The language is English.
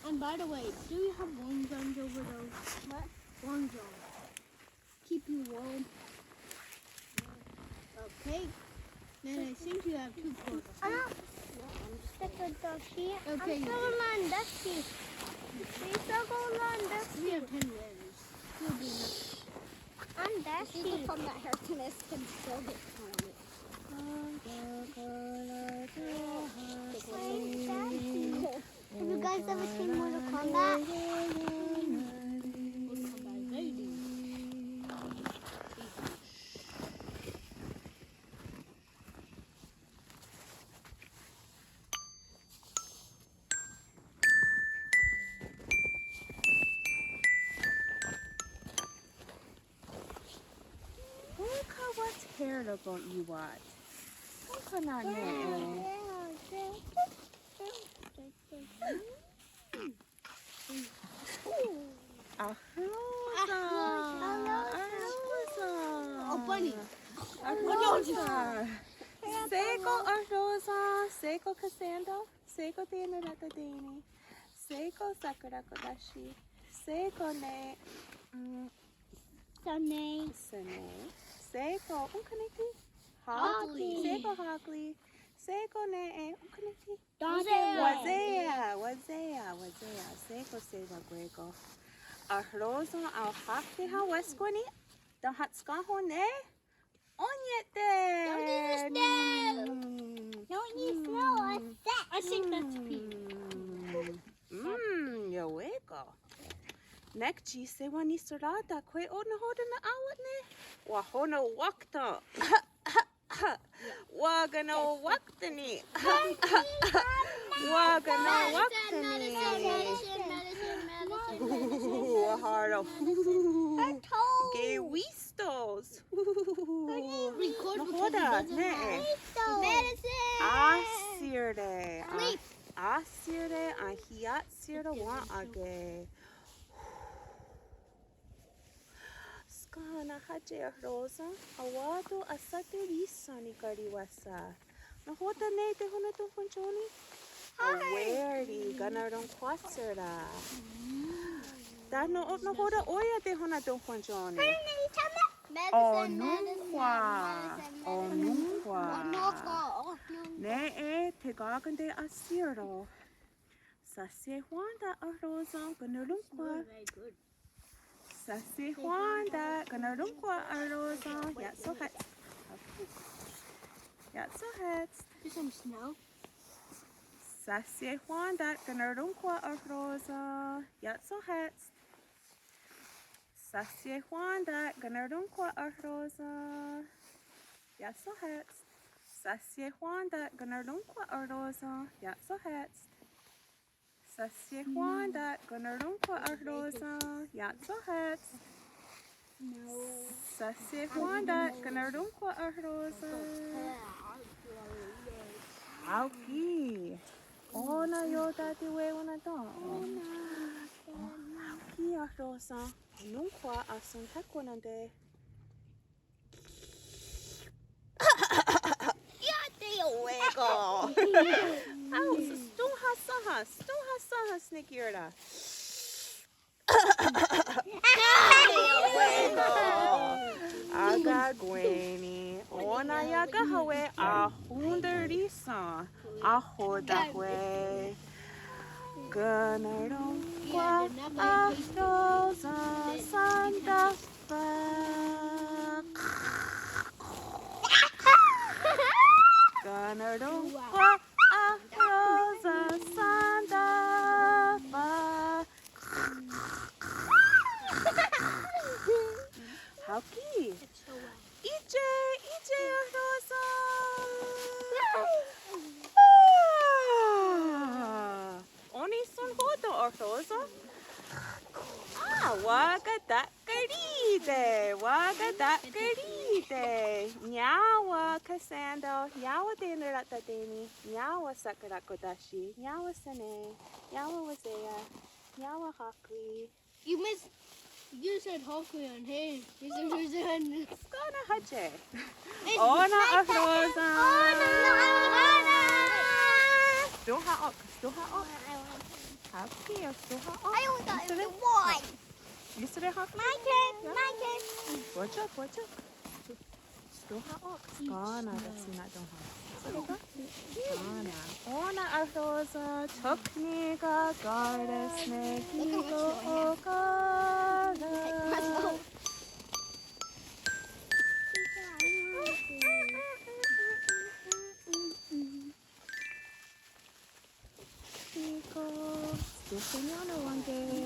And by the way, do you have warm zones over those? What? Warm zones. Keep you warm. Okay. Then I think you have 2 clothes. Okay. We have 10 layers. You'll be enough. People from that hairpinist can still get caught. Have you guys ever seen Mortal Kombat? what's terrible you what? Seiko Arroza, Seiko Kasando, Seiko Tinaratadini, Seiko Sakura Kodashi, Seiko Ne Sane. Seiko Unkaniki, Hogli, Seiko Hogli, Seiko Ne Unkaniki, Wazea, Seiko Seva Grego, Arroza Al Haktiha Westquini, the Hatskaho Ne. Onyete! Don't you smell like that? I think that's pink. Yoweko. Nekchi se wani sorata kwe onahoda na awatne. Wahona wakta. Wakenonhwáktani. Wakenonhwáktani. Waharo. Gay Wistos. Nahoda, ne. Asirde, ahiatsirde wa age. Skana haje rosa, awado asate risani kariwasa. Nahoda ne te hona to ponchoni. Awerdi ganarong kwasera. Dano nahoda oya te hona to ponchoni. Onónhkwa. Ne te gagande asiro. Sase Juanda arroza ganarungkwa. Sase Juanda ganarungkwa arroza. So hets. Do some snow. Sase Juanda ganarungkwa arroza. So hets. Sase Juanda ganarungkwa arroza. So hets. Sase Juanda ganarungkwa arroza. So hets. Sase Juanda ganarungkwa arroza. So hets. Sase Juanda ganarungkwa arroza. Auki. Ona yoda te we ona to. Auki arroza. Onónhkwa asun takonande. Wego. Stuha saha snikirda. Wego. Aga gweni. Ona yaga hawe ahunderisa. Ahodahwe. Ganarungkwa arroza santa fa. Ganarungkwa arroza santa fa. Hauki. Ije arroza. Oni son hodo arroza. Wakatatkarí. Nyawa kasando, nyawa tinaratadini, nyawa sakura kodashi, nyawa sane, nyawa wazea, nyawa hakli. You said Hokui on him. You said Rosanna. Skana hache. Ona arroza. Stuha ok. Happy, stuha. I only got the one. Gusto rin happy? My turn. My turn. Watch up. Stuha ok. Gana, that's not don't have. Gana. Ona arroza, chokniga, gardes, negigo, okara.